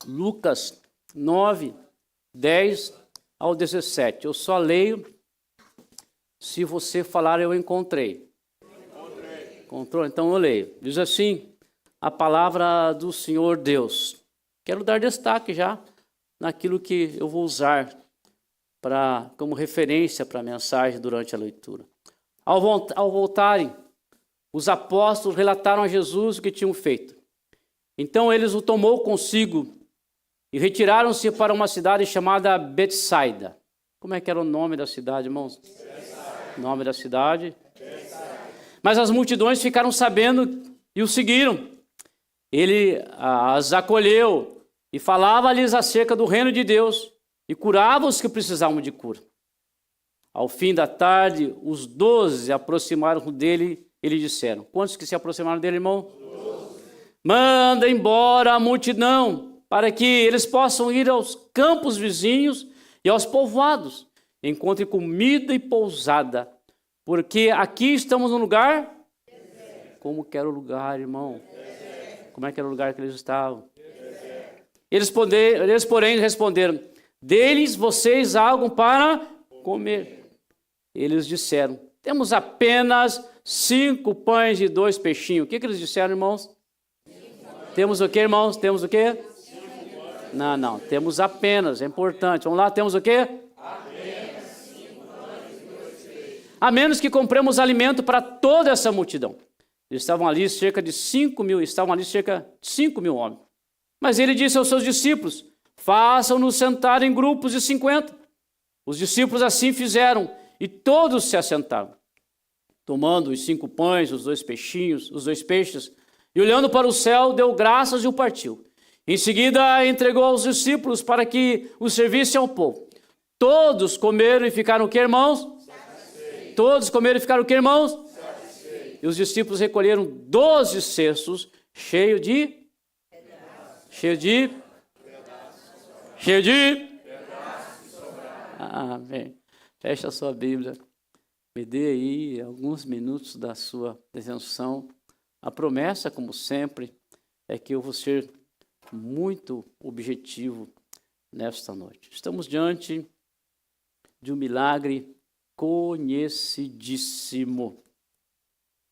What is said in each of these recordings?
Lucas 9, 10 ao 17. Eu só leio se você falar eu encontrei. Encontrou? Então eu leio. Diz assim a palavra do Senhor Deus. Quero dar destaque já naquilo que eu vou usar como referência para a mensagem durante a leitura. Ao voltarem, os apóstolos relataram a Jesus o que tinham feito. Então eles o tomou consigo e retiraram-se para uma cidade chamada Betsaida. Como é que era o nome da cidade, irmãos? Betsaida. Nome da cidade? Betsaida. Mas as multidões ficaram sabendo e o seguiram. Ele as acolheu e falava-lhes acerca do reino de Deus e curava os que precisavam de cura. Ao fim da tarde, os 12 aproximaram dele e lhe disseram. Quantos que se aproximaram dele, irmão? 12. Manda embora a multidão, para que eles possam ir aos campos vizinhos e aos povoados, encontrem comida e pousada, porque aqui estamos num lugar... Deserto. Como que era o lugar, irmão? Deserto. Como é que era o lugar que eles estavam? Eles, porém, responderam, deles vocês algo para comer. Eles disseram, temos apenas 5 pães e 2 peixinhos. O que eles disseram, irmãos? Temos o que, irmãos? Temos o quê? Não, temos apenas, é importante. Vamos lá, temos o quê? Apenas 5 pães e 2 peixes. A menos que compremos alimento para toda essa multidão. Estavam ali cerca de 5 mil homens. Mas ele disse aos seus discípulos, façam-nos sentar em grupos de 50. Os discípulos assim fizeram, e todos se assentaram. Tomando os 5 pães, os 2 peixinhos, os 2 peixes, e olhando para o céu, deu graças e o partiu. Em seguida, entregou aos discípulos para que o servissem ao povo. Todos comeram e ficaram o que, irmãos? Satisfeitos. Todos comeram e ficaram o que, irmãos? Satisfeitos. E os discípulos recolheram 12 cestos cheios de... Amém. Fecha a sua Bíblia. Me dê aí alguns minutos da sua atenção. A promessa, como sempre, é que eu vou ser muito objetivo nesta noite. Estamos diante de um milagre conhecidíssimo.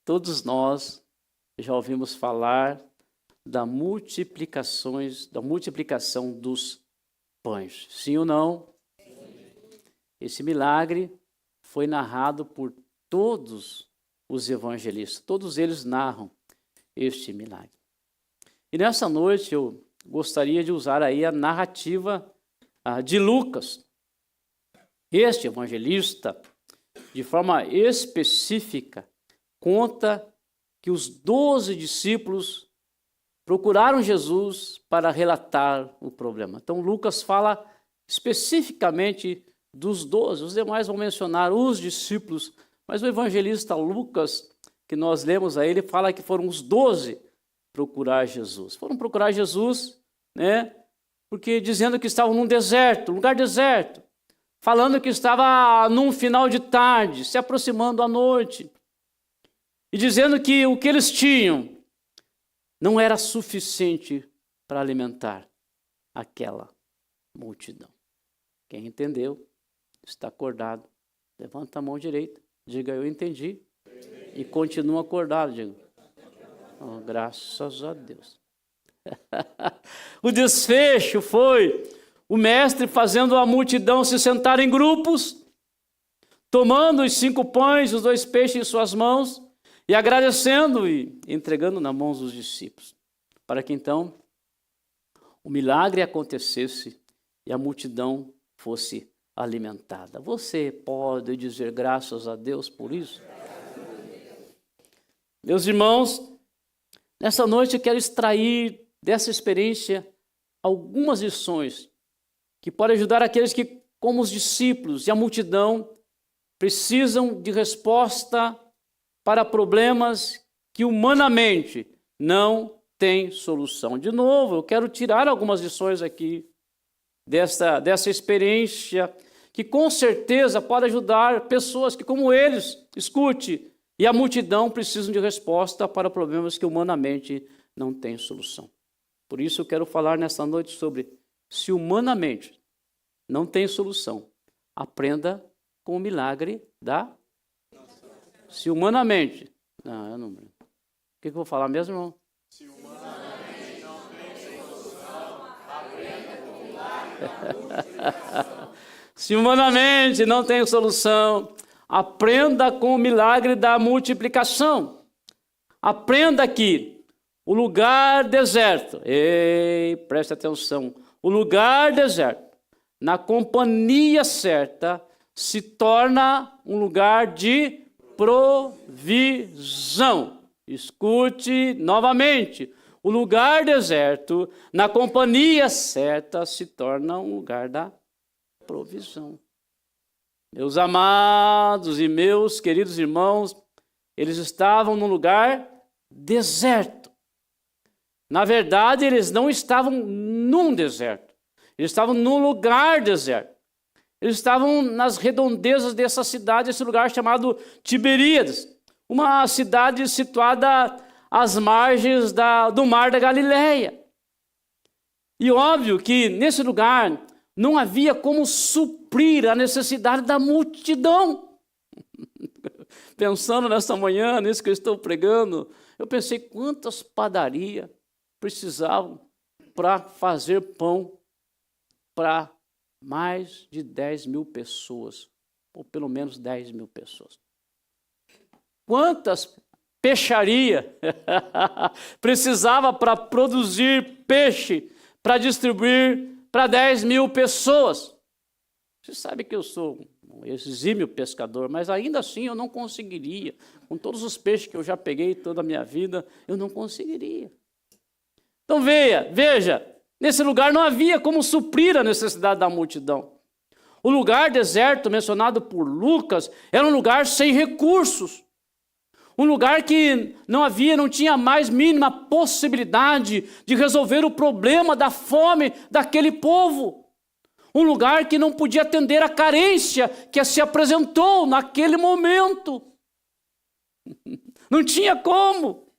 Todos nós já ouvimos falar da multiplicação dos pães. Sim ou não? Esse milagre foi narrado por todos os evangelistas. Todos eles narram este milagre. E nessa noite eu gostaria de usar aí a narrativa de Lucas. Este evangelista, de forma específica, conta que os 12 discípulos procuraram Jesus para relatar o problema. Então Lucas fala especificamente dos 12, os demais vão mencionar os discípulos, mas o evangelista Lucas, que nós lemos aí, ele fala que foram os 12 procurar Jesus. Foram procurar Jesus, né? Porque dizendo que estavam num deserto, lugar deserto, falando que estava num final de tarde, se aproximando à noite, e dizendo que o que eles tinham não era suficiente para alimentar aquela multidão. Quem entendeu, está acordado. Levanta a mão direita, diga eu entendi. E continua acordado, diga. Oh, graças a Deus. O desfecho foi o mestre fazendo a multidão se sentar em grupos, tomando os 5 pães, os 2 peixes em suas mãos, e agradecendo e entregando nas mãos dos discípulos, para que então o milagre acontecesse e a multidão fosse alimentada. Você pode dizer graças a Deus por isso? Meus irmãos, nessa noite eu quero extrair dessa experiência algumas lições que podem ajudar aqueles que, como os discípulos e a multidão, precisam de resposta para problemas que humanamente não têm solução. De novo, eu quero tirar algumas lições aqui dessa experiência que com certeza pode ajudar pessoas que, como eles, escute, e a multidão precisam de resposta para problemas que humanamente não têm solução. Por isso eu quero falar nessa noite sobre se humanamente não tem solução, aprenda com o milagre da... Se humanamente... Não, eu não... O que eu vou falar mesmo, irmão? Se humanamente não tem solução, aprenda com o milagre. Se humanamente não tem solução, aprenda com o milagre da multiplicação. Aprenda que o lugar deserto, ei, preste atenção, o lugar deserto, na companhia certa, se torna um lugar de provisão. Escute novamente, o lugar deserto, na companhia certa, se torna um lugar da provisão. Meus amados e meus queridos irmãos, eles estavam num lugar deserto. Na verdade, eles não estavam num deserto. Eles estavam num lugar deserto. Eles estavam nas redondezas dessa cidade, esse lugar chamado Tiberíades, uma cidade situada às margens do Mar da Galileia. E óbvio que nesse lugar não havia como suprir a necessidade da multidão. Pensando nessa manhã, nisso que eu estou pregando, eu pensei quantas padarias precisavam para fazer pão para mais de 10 mil pessoas, ou pelo menos 10 mil pessoas. Quantas peixarias precisava para produzir peixe, para distribuir para 10 mil pessoas. Você sabe que eu sou um exímio pescador, mas ainda assim eu não conseguiria. Com todos os peixes que eu já peguei toda a minha vida, eu não conseguiria. Então veja, nesse lugar não havia como suprir a necessidade da multidão. O lugar deserto mencionado por Lucas era um lugar sem recursos. Um lugar que não tinha mais mínima possibilidade de resolver o problema da fome daquele povo. Um lugar que não podia atender a carência que se apresentou naquele momento. Não tinha como.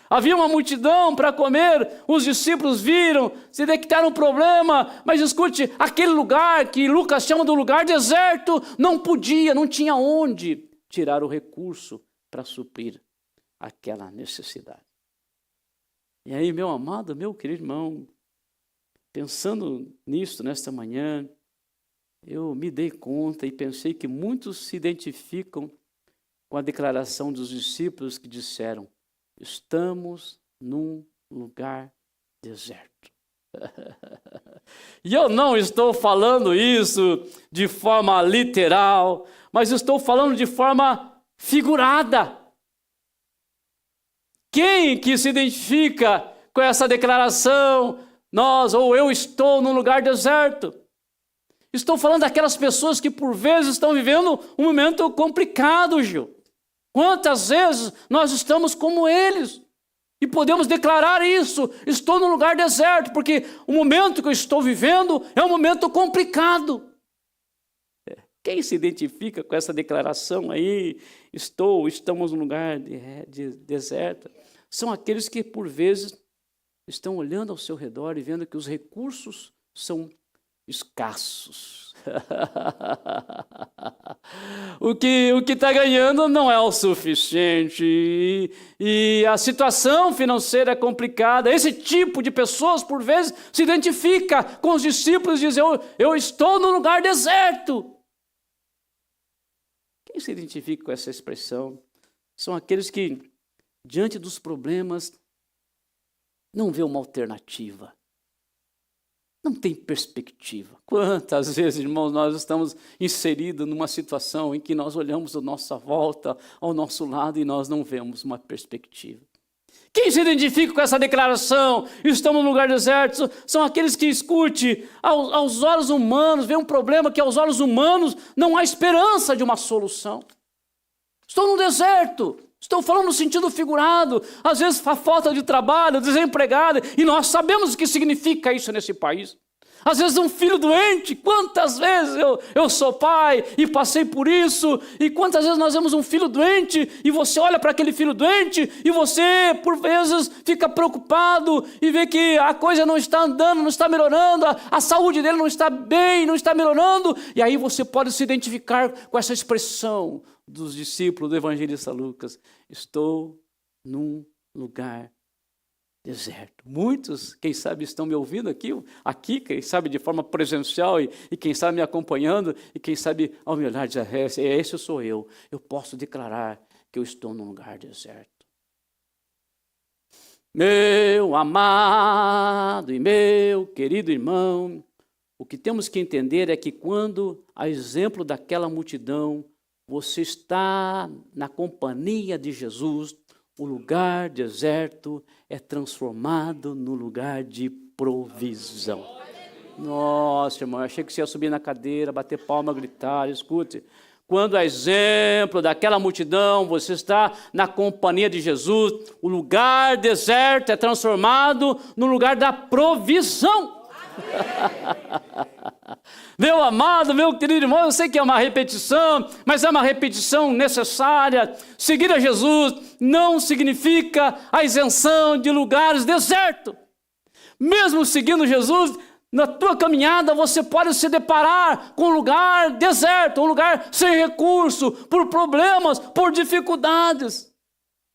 Havia uma multidão para comer, os discípulos viram, se detectaram um problema, mas escute, aquele lugar que Lucas chama de lugar deserto, não tinha onde tirar o recurso para suprir aquela necessidade. E aí, meu amado, meu querido irmão, pensando nisso nesta manhã, eu me dei conta e pensei que muitos se identificam com a declaração dos discípulos que disseram: estamos num lugar deserto. E eu não estou falando isso de forma literal, mas estou falando de forma figurada. Quem que se identifica com essa declaração? Nós, ou eu estou num lugar deserto. Estou falando daquelas pessoas que por vezes estão vivendo um momento complicado, Gil. Quantas vezes nós estamos como eles e podemos declarar isso: estou num lugar deserto, porque o momento que eu estou vivendo é um momento complicado. Quem se identifica com essa declaração aí, estamos num lugar de deserto, são aqueles que por vezes estão olhando ao seu redor e vendo que os recursos são escassos. O que está ganhando não é o suficiente e a situação financeira é complicada. Esse tipo de pessoas, por vezes, se identifica com os discípulos e diz: eu estou num lugar deserto. Quem se identifica com essa expressão são aqueles que, diante dos problemas, não vê uma alternativa. Não tem perspectiva. Quantas vezes, irmãos, nós estamos inseridos numa situação em que nós olhamos à nossa volta, ao nosso lado, e nós não vemos uma perspectiva. Quem se identifica com essa declaração, estamos num lugar deserto, são aqueles que, escute, aos olhos humanos, vê um problema que aos olhos humanos não há esperança de uma solução. Estou no deserto. Estou falando no sentido figurado, às vezes a falta de trabalho, desempregado, e nós sabemos o que significa isso nesse país. Às vezes um filho doente, quantas vezes eu sou pai e passei por isso, e quantas vezes nós vemos um filho doente e você olha para aquele filho doente e você, por vezes, fica preocupado e vê que a coisa não está andando, não está melhorando, a saúde dele não está bem, não está melhorando, e aí você pode se identificar com essa expressão dos discípulos do evangelista Lucas: estou num lugar deserto. Muitos, quem sabe, estão me ouvindo aqui, quem sabe de forma presencial e quem sabe me acompanhando, e quem sabe ao me olhar dizer: esse sou eu posso declarar que eu estou num lugar deserto. Meu amado e meu querido irmão, o que temos que entender é que quando, a exemplo daquela multidão, você está na companhia de Jesus, o lugar deserto é transformado no lugar de provisão. Nossa, irmão, eu achei que você ia subir na cadeira, bater palma, gritar. Escute, quando a exemplo daquela multidão, você está na companhia de Jesus, o lugar deserto é transformado no lugar da provisão. Meu amado, meu querido irmão, eu sei que é uma repetição, mas é uma repetição necessária. Seguir a Jesus não significa a isenção de lugares desertos. Mesmo seguindo Jesus, na tua caminhada você pode se deparar com um lugar deserto, um lugar sem recurso, por problemas, por dificuldades.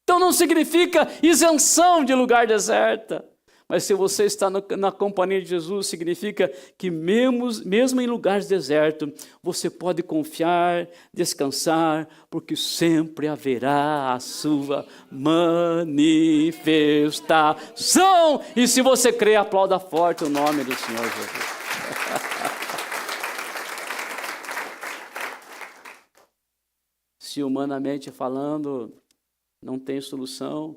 Então não significa isenção de lugar deserto. Mas se você está na companhia de Jesus, significa que mesmo em lugares desertos, você pode confiar, descansar, porque sempre haverá a sua manifestação. E se você crê, aplauda forte o nome do Senhor Jesus. Se humanamente falando, não tem solução,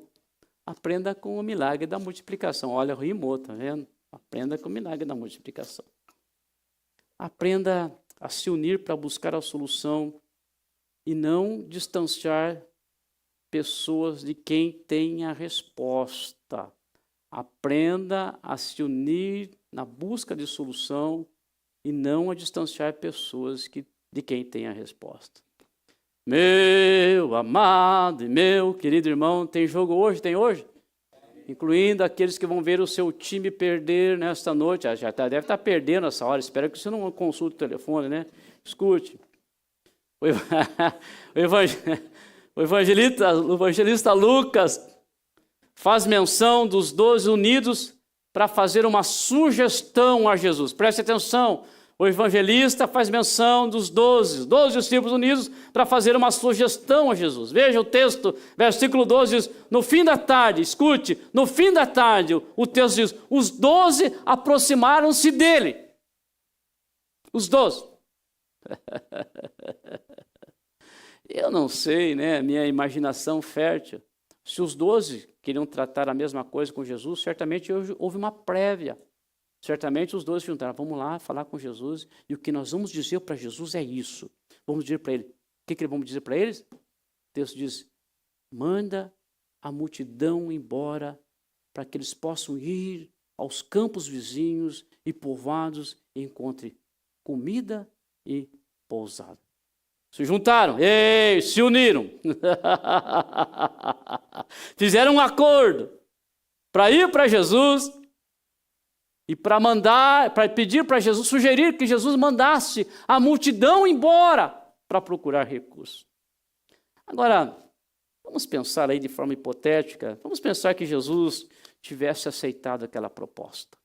aprenda com o milagre da multiplicação. Olha, rimou, tá vendo? Aprenda com o milagre da multiplicação. Aprenda a se unir para buscar a solução e não distanciar pessoas de quem tem a resposta. Aprenda a se unir na busca de solução e não a distanciar pessoas de quem tem a resposta. Meu amado e meu querido irmão, tem jogo hoje? Tem hoje? Incluindo aqueles que vão ver o seu time perder nesta noite. Já deve estar perdendo essa hora, espero que você não consulte o telefone, né? Escute. O evangelista Lucas faz menção dos 12 unidos para fazer uma sugestão a Jesus. Preste atenção. O evangelista faz menção dos 12 discípulos unidos para fazer uma sugestão a Jesus. Veja o texto, versículo 12 diz: no fim da tarde, escute, no fim da tarde, o texto diz, os 12 aproximaram-se dele. Os 12. Eu não sei, né, minha imaginação fértil, se os 12 queriam tratar a mesma coisa com Jesus, certamente houve uma prévia. Certamente os 12 se juntaram: vamos lá falar com Jesus, e o que nós vamos dizer para Jesus é isso. Vamos dizer para ele. O que vamos dizer para eles? O texto diz: manda a multidão embora, para que eles possam ir aos campos vizinhos e povoados e encontrem comida e pousada. Se juntaram, se uniram, fizeram um acordo para ir para Jesus e para pedir para Jesus, sugerir que Jesus mandasse a multidão embora para procurar recursos. Agora, vamos pensar aí de forma hipotética, vamos pensar que Jesus tivesse aceitado aquela proposta.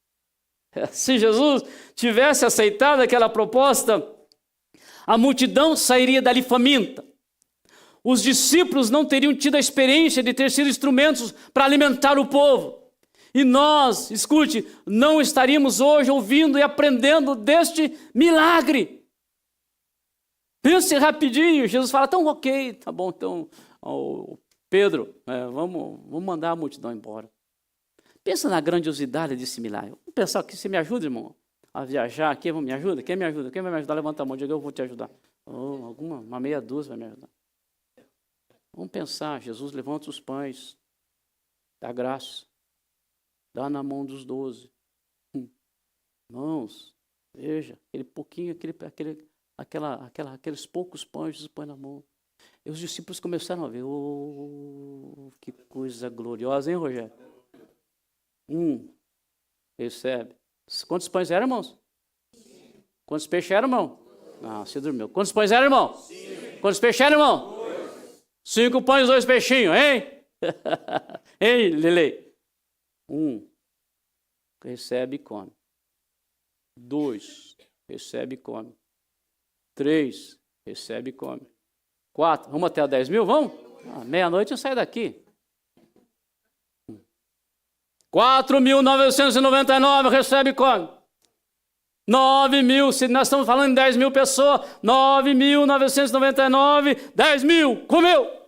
Se Jesus tivesse aceitado aquela proposta, a multidão sairia dali faminta. Os discípulos não teriam tido a experiência de ter sido instrumentos para alimentar o povo. E nós, escute, não estaríamos hoje ouvindo e aprendendo deste milagre. Pense rapidinho, Jesus fala: então ok, tá bom, então, Pedro, vamos mandar a multidão embora. Pensa na grandiosidade desse milagre. Vamos pensar aqui, você me ajuda, irmão, a viajar aqui? Me ajuda? Quem me ajuda? Quem vai me ajudar? Levanta a mão, diga: eu vou te ajudar. Uma meia dúzia vai me ajudar. Vamos pensar, Jesus levanta os pães, dá graça, dá na mão dos 12. Irmãos, veja, aquele pouquinho, aqueles poucos pães Jesus põe na mão. E os discípulos começaram a ver, que coisa gloriosa, hein, Rogério? Recebe. Quantos pães eram, irmãos? Quantos peixes eram, irmão? Ah, você dormiu. Quantos pães eram, irmão? 5. Quantos peixes eram, irmão? 5 pães, 2 peixinhos, hein? Ei, Lele. 1, recebe e come. 2, recebe e come. 3, recebe e come. 4, vamos até a 10 mil, vamos? Meia-noite eu saio daqui. 4.999, recebe e come. 9.000, se nós estamos falando em 10 mil pessoas, 9.999, 10 mil, comeu.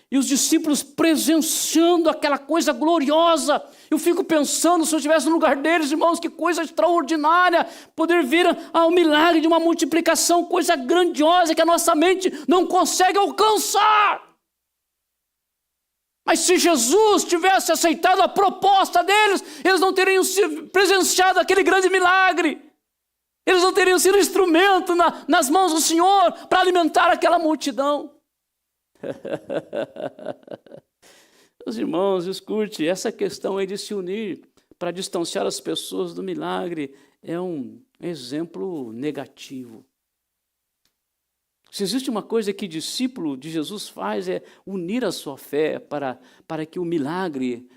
E os discípulos presenciando aquela coisa gloriosa. Eu fico pensando, se eu estivesse no lugar deles, irmãos, que coisa extraordinária, poder vir ao milagre de uma multiplicação, coisa grandiosa que a nossa mente não consegue alcançar. Mas se Jesus tivesse aceitado a proposta deles, eles não teriam presenciado aquele grande milagre. Eles não teriam sido instrumento nas mãos do Senhor para alimentar aquela multidão. Meus irmãos, escute, essa questão aí de se unir para distanciar as pessoas do milagre é um exemplo negativo. Se existe uma coisa que discípulo de Jesus faz é unir a sua fé para que o milagre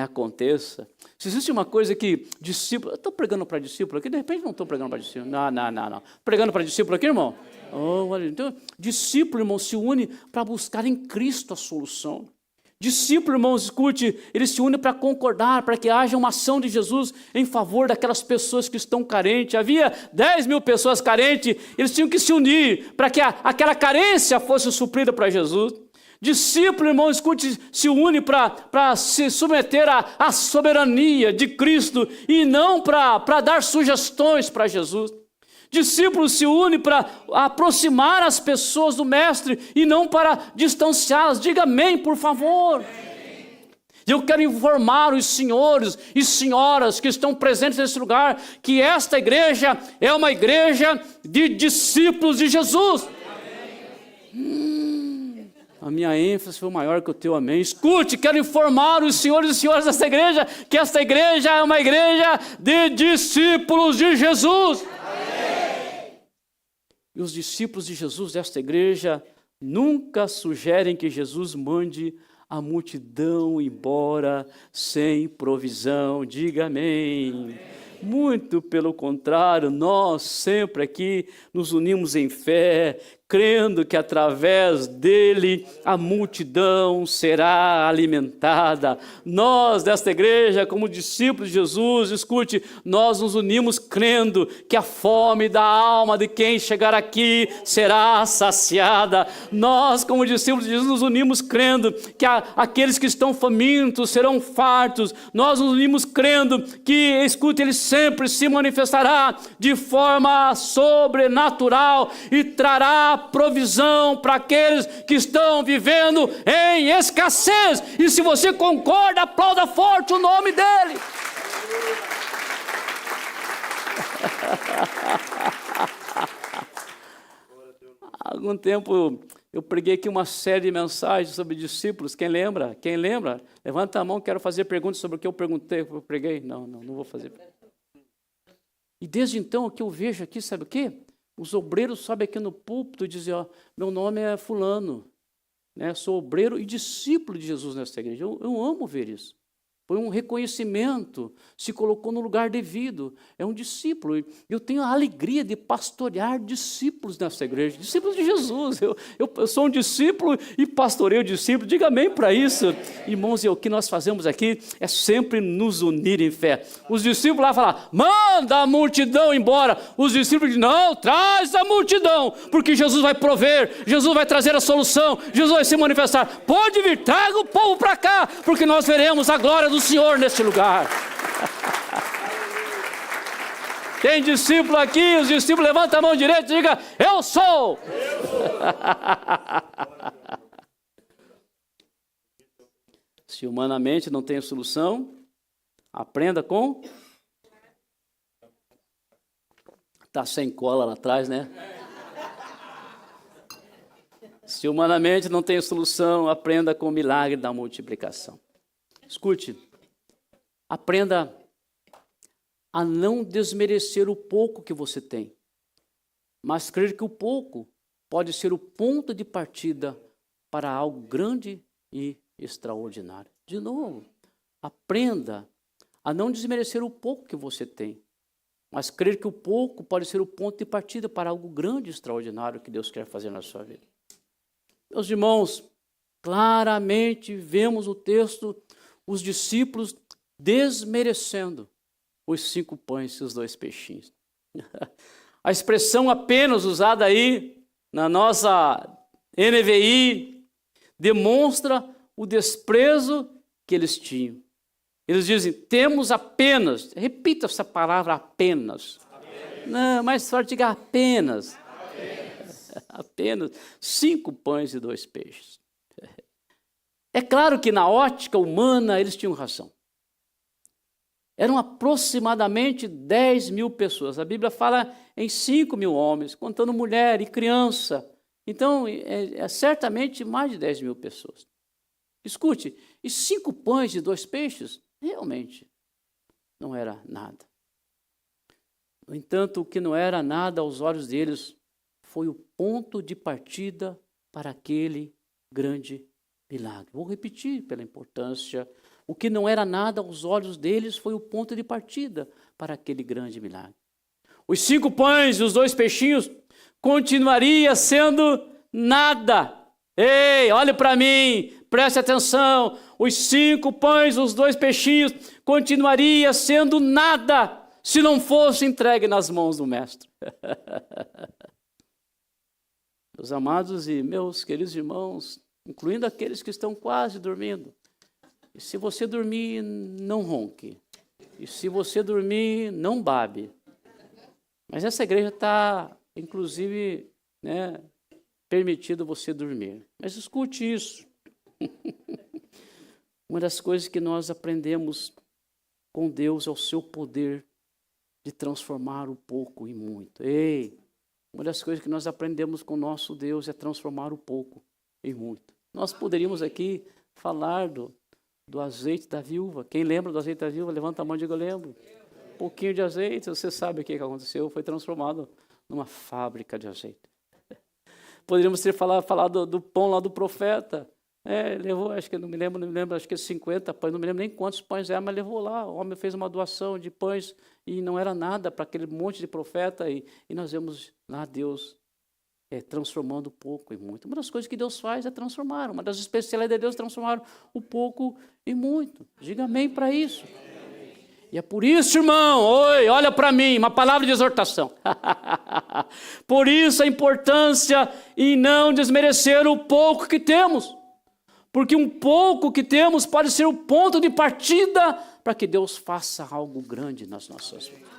aconteça. Se existe uma coisa que discípulo... Eu estou pregando para discípulo aqui, de repente não estou pregando para discípulo. Não. Pregando para discípulo aqui, irmão? Então, discípulo, irmão, se une para buscar em Cristo a solução. Discípulo, irmãos, escute, ele se une para concordar, para que haja uma ação de Jesus em favor daquelas pessoas que estão carentes. Havia 10 mil pessoas carentes, eles tinham que se unir para que aquela carência fosse suprida para Jesus. Discípulo, irmão, escute, se une para se submeter à soberania de Cristo e não para dar sugestões para Jesus. Discípulo se une para aproximar as pessoas do Mestre e não para distanciá-las. Diga amém, por favor. Eu quero informar os senhores e senhoras que estão presentes nesse lugar que esta igreja é uma igreja de discípulos de Jesus. A minha ênfase foi maior que o teu amém. Escute, quero informar os senhores e senhoras desta igreja que esta igreja é uma igreja de discípulos de Jesus. E os discípulos de Jesus desta igreja nunca sugerem que Jesus mande a multidão embora sem provisão. Diga amém. Muito pelo contrário, nós sempre aqui nos unimos em fé, crendo que através dele a multidão será alimentada. Nós desta igreja, como discípulos de Jesus, escute, nós nos unimos crendo que a fome da alma de quem chegar aqui será saciada. Nós, como discípulos de Jesus, nos unimos crendo que aqueles que estão famintos serão fartos. Nós nos unimos crendo que, escute, ele sempre se manifestará de forma sobrenatural e trará provisão para aqueles que estão vivendo em escassez. E se você concorda, aplauda forte o nome dele. Há algum tempo eu preguei aqui uma série de mensagens sobre discípulos. Quem lembra? Quem lembra? Levanta a mão, quero fazer perguntas sobre o que eu preguei. Não vou fazer. E desde então o que eu vejo aqui, sabe o quê? Os obreiros sobem aqui no púlpito e dizem, meu nome é fulano, né? Sou obreiro e discípulo de Jesus nesta igreja. Eu amo ver isso. Foi um reconhecimento, se colocou no lugar devido. É um discípulo. Eu tenho a alegria de pastorear discípulos nessa igreja, discípulos de Jesus. Eu sou um discípulo e pastoreio discípulos. Diga amém para isso. Irmãos, e o que nós fazemos aqui é sempre nos unir em fé. Os discípulos lá falam, manda a multidão embora. Os discípulos dizem, não, traz a multidão, porque Jesus vai prover, Jesus vai trazer a solução, Jesus vai se manifestar. Pode vir, traga o povo para cá, porque nós veremos a glória do Senhor neste lugar. Tem discípulo aqui, os discípulos levantam a mão direita e digam, eu sou. Se humanamente não tem solução, aprenda com Está sem cola lá atrás, né? Se humanamente não tem solução, aprenda com o milagre da multiplicação. Escute, aprenda a não desmerecer o pouco que você tem, mas crer que o pouco pode ser o ponto de partida para algo grande e extraordinário. De novo, aprenda a não desmerecer o pouco que você tem, mas crer que o pouco pode ser o ponto de partida para algo grande e extraordinário que Deus quer fazer na sua vida. Meus irmãos, claramente vemos o texto, os discípulos desmerecendo os 5 pães e os 2 peixinhos. A expressão apenas usada aí na nossa NVI demonstra o desprezo que eles tinham. Eles dizem, temos apenas, repita essa palavra apenas. Não, mais forte, diga apenas. Apenas 5 pães e 2 peixes. É claro que na ótica humana eles tinham razão. Eram aproximadamente 10.000 pessoas. A Bíblia fala em 5.000 homens, contando mulher e criança. Então, é certamente mais de 10.000 pessoas. Escute, e 5 pães e 2 peixes, realmente, não era nada. No entanto, o que não era nada aos olhos deles foi o ponto de partida para aquele grande milagre. Vou repetir pela importância. O que não era nada aos olhos deles foi o ponto de partida para aquele grande milagre. Os 5 pães e os 2 peixinhos continuaria sendo nada. Ei, olhe para mim, preste atenção. Os 5 pães e os 2 peixinhos continuaria sendo nada se não fosse entregue nas mãos do mestre. Meus amados e meus queridos irmãos, incluindo aqueles que estão quase dormindo, e se você dormir, não ronque. E se você dormir, não babe. Mas essa igreja está, inclusive, permitido você dormir. Mas escute isso. Uma das coisas que nós aprendemos com Deus é o seu poder de transformar o pouco em muito. Ei, uma das coisas que nós aprendemos com o nosso Deus é transformar o pouco em muito. Nós poderíamos aqui falar do azeite da viúva. Quem lembra do azeite da viúva? Levanta a mão e diga, eu lembro. Um pouquinho de azeite, você sabe o que aconteceu, foi transformado numa fábrica de azeite. Poderíamos ter falado do pão lá do profeta. Levou, acho que não me lembro, acho que 50 pães, não me lembro nem quantos pães mas levou lá. O homem fez uma doação de pães e não era nada para aquele monte de profeta. E nós vemos lá Deus transformando o pouco em muito. Uma das coisas que Deus faz é transformar. Uma das especialidades de Deus é transformar o pouco em muito. Diga amém para isso. E é por isso, irmão, olha para mim, uma palavra de exortação. Por isso a importância em não desmerecer o pouco que temos. Porque um pouco que temos pode ser o ponto de partida para que Deus faça algo grande nas nossas vidas.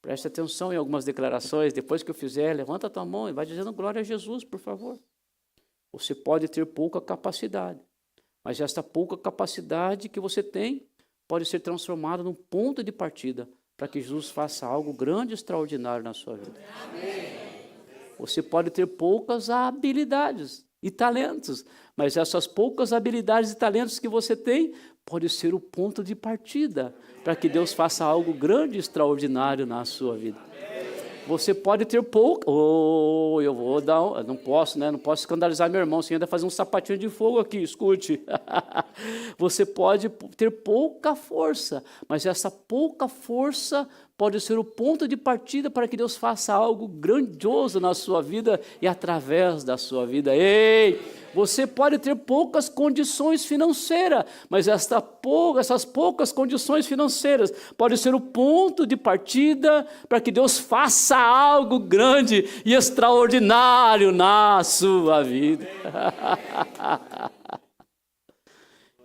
Preste atenção em algumas declarações. Depois que eu fizer, levanta a tua mão e vai dizendo glória a Jesus, por favor. Você pode ter pouca capacidade, mas esta pouca capacidade que você tem pode ser transformada num ponto de partida para que Jesus faça algo grande e extraordinário na sua vida. Amém. Você pode ter poucas habilidades e talentos, mas essas poucas habilidades e talentos que você tem pode ser o ponto de partida para que Deus faça algo grande e extraordinário na sua vida. Você pode ter pouca... eu vou dar... Não posso, não posso escandalizar meu irmão, você ainda fazer um sapatinho de fogo aqui, escute. Você pode ter pouca força, mas essa pouca força pode ser o ponto de partida para que Deus faça algo grandioso na sua vida e através da sua vida. Ei, você pode ter poucas condições financeiras, mas essas poucas condições financeiras podem ser o ponto de partida para que Deus faça algo grande e extraordinário na sua vida.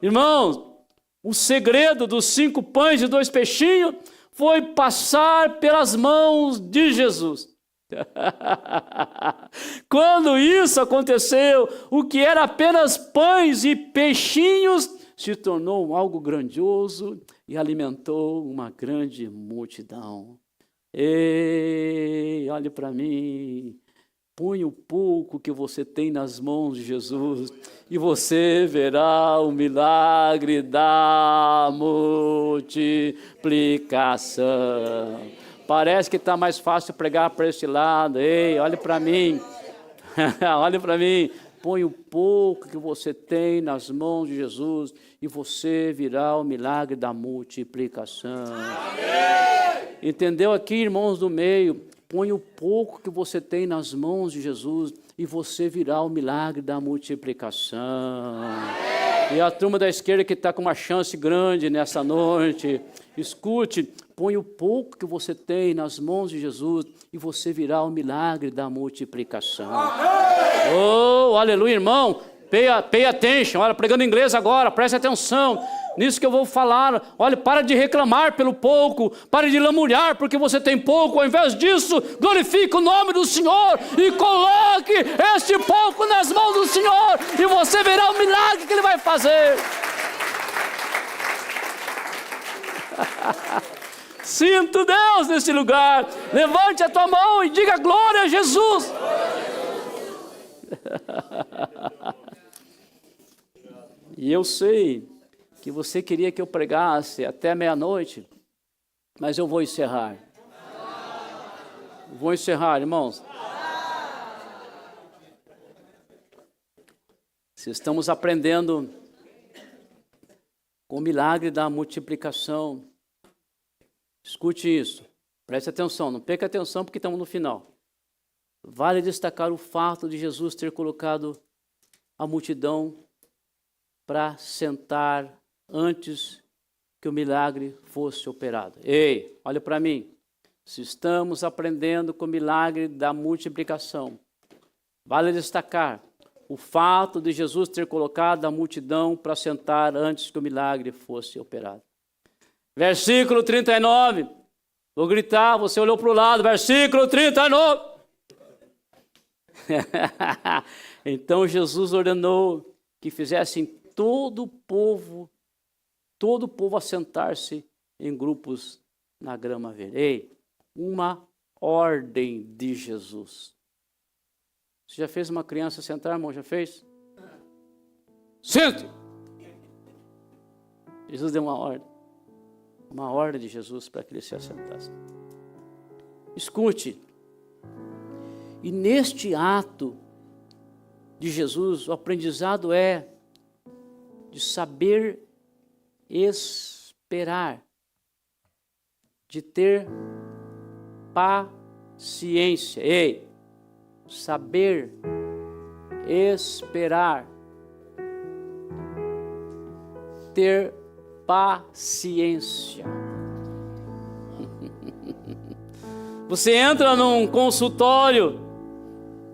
Irmãos, o segredo dos 5 pães e 2 peixinhos foi passar pelas mãos de Jesus. Quando isso aconteceu, o que era apenas pães e peixinhos se tornou algo grandioso e alimentou uma grande multidão. Ei, olhe para mim. Põe o pouco que você tem nas mãos de Jesus e você verá o milagre da multiplicação. Parece que está mais fácil pregar para esse lado. Ei, olhe para mim. Olhe para mim. Põe o pouco que você tem nas mãos de Jesus e você virá o milagre da multiplicação. Amém. Entendeu aqui, irmãos do meio? Põe o pouco que você tem nas mãos de Jesus e você virá o milagre da multiplicação. Amém. E a turma da esquerda que está com uma chance grande nessa noite, escute, põe o pouco que você tem nas mãos de Jesus e você virá o milagre da multiplicação. Amém. Oh, aleluia, irmão. Pay attention. Olha, pregando inglês agora, preste atenção nisso que eu vou falar. Olha, para de reclamar pelo pouco, pare de lamuriar porque você tem pouco. Ao invés disso, glorifique o nome do Senhor e coloque este pouco nas mãos do Senhor e você verá o milagre que Ele vai fazer. Sinto Deus nesse lugar. Levante a tua mão e diga glória a Jesus. E eu sei que você queria que eu pregasse até meia-noite, mas eu vou encerrar. Vou encerrar, irmãos. Se estamos aprendendo com o milagre da multiplicação, escute isso, preste atenção, não perca atenção porque estamos no final. Vale destacar o fato de Jesus ter colocado a multidão para sentar antes que o milagre fosse operado. Ei, olha para mim. Se estamos aprendendo com o milagre da multiplicação, vale destacar o fato de Jesus ter colocado a multidão para sentar antes que o milagre fosse operado. Versículo 39. Vou gritar, você olhou para o lado. Versículo 39. Então Jesus ordenou que fizessem todo o povo assentar-se em grupos na grama verde. Ei, uma ordem de Jesus. Você já fez uma criança sentar, irmão? Já fez? Sente! Jesus deu uma ordem de Jesus para que ele se assentasse. Escute, e neste ato de Jesus, o aprendizado é de saber esperar, de ter paciência. Ei, saber esperar, ter paciência. Você entra num consultório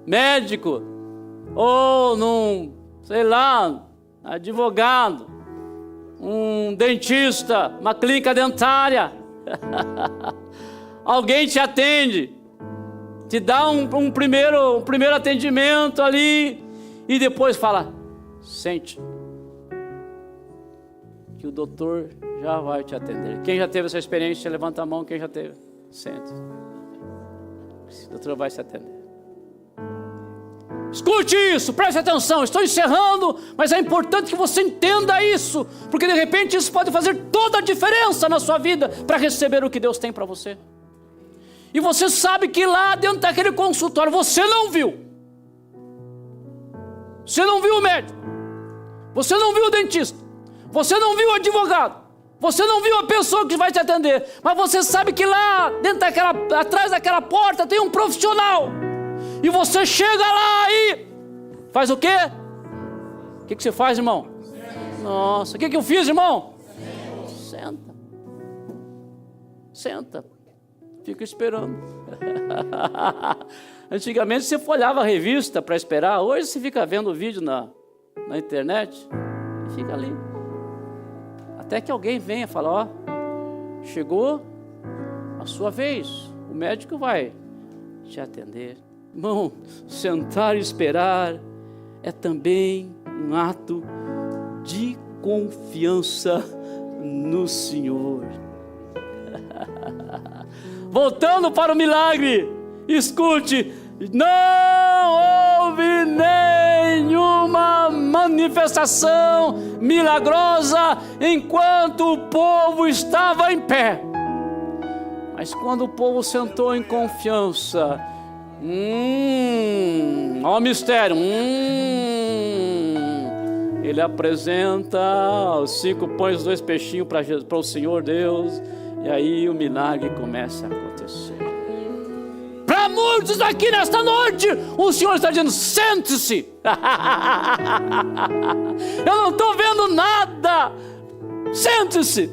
médico ou num, sei lá, advogado, um dentista, uma clínica dentária. Alguém te atende, te dá um primeiro atendimento ali e depois fala, sente, que o doutor já vai te atender. Quem já teve essa experiência, levanta a mão, quem já teve, sente. O doutor vai se atender. Escute isso, preste atenção, estou encerrando, mas é importante que você entenda isso, porque de repente isso pode fazer toda a diferença na sua vida para receber o que Deus tem para você. E você sabe que lá dentro daquele consultório você não viu. Você não viu o médico, você não viu o dentista, você não viu o advogado, você não viu a pessoa que vai te atender, mas você sabe que lá dentro atrás daquela porta tem um profissional. E você chega lá e faz o quê? O que você faz, irmão? Nossa, o que eu fiz, irmão? Senta. Senta. Fica esperando. Antigamente você folhava a revista para esperar. Hoje você fica vendo o vídeo na internet e fica ali. Até que alguém venha e fala, ó, chegou a sua vez. O médico vai te atender. Irmão, sentar e esperar é também um ato de confiança no Senhor. voltando para o milagre, escute, não houve nenhuma manifestação milagrosa enquanto o povo estava em pé. Mas quando o povo sentou em confiança, olha o mistério, ele apresenta os 5 pães e 2 peixinhos para o Senhor Deus, e aí o milagre começa a acontecer. Para muitos aqui nesta noite, o Senhor está dizendo: sente-se. Eu não estou vendo nada, sente-se.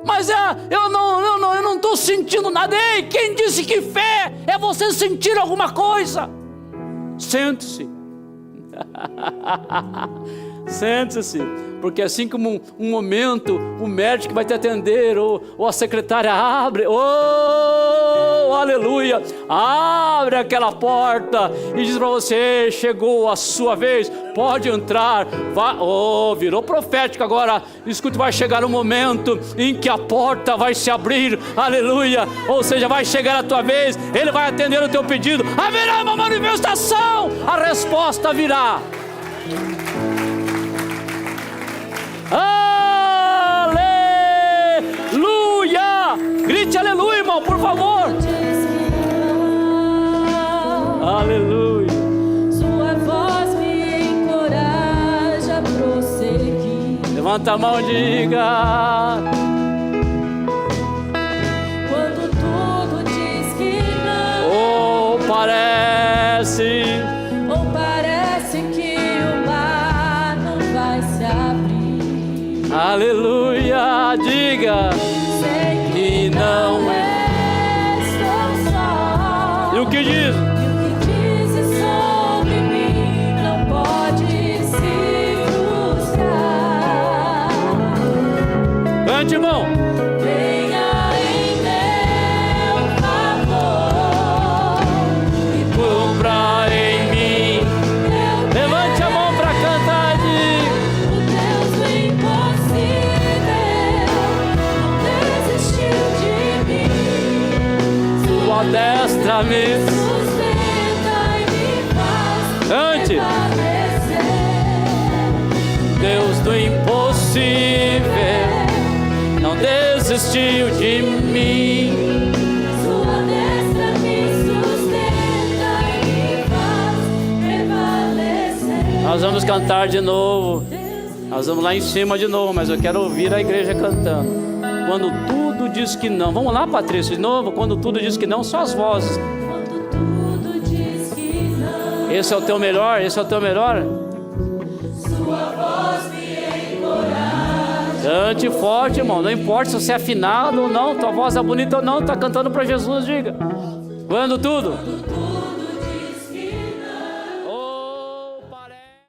Mas eu não estou sentindo nada. Ei, quem disse que fé é você sentir alguma coisa? Sente-se. Sente-se, porque assim como um momento o médico vai te atender, ou a secretária abre, aleluia, abre aquela porta e diz para você: chegou a sua vez, pode entrar. Virou profético agora. Escute, vai chegar um momento em que a porta vai se abrir, aleluia, ou seja, vai chegar a tua vez, ele vai atender o teu pedido, haverá uma manifestação, a resposta virá. Aleluia! Grite aleluia, irmão, por favor. Aleluia. Sua voz me encoraja a prosseguir. Levanta a mão e diga: quando tudo diz que não, ou parece que o mar não vai se abrir. aleluia, diga: sei que não estou só. E o que diz? Sobre mim não pode se frustrar. Cante, irmão. Venha em meu favor e Cumpra em mim. Levante a mão para cantar e diga: o Deus do impossível não desistiu de mim. Sua destra me Sustenta e me faz cante. prevalecer. Deus do impossível não desistiu de mim. Sua destra me sustenta e me faz prevalecer. Nós vamos cantar de novo. Nós vamos lá em cima de novo, mas eu quero ouvir a igreja cantando. Quando tudo diz que não. Vamos lá, Patrícia, de novo. Quando tudo diz que não, só as vozes. Quando tudo diz que não, Esse é o teu melhor? Esse é o teu melhor? sua voz me encoraja. Cante forte, irmão. Não importa se você é afinado ou não, tua voz é bonita ou não, tá cantando para Jesus, diga. Quando tudo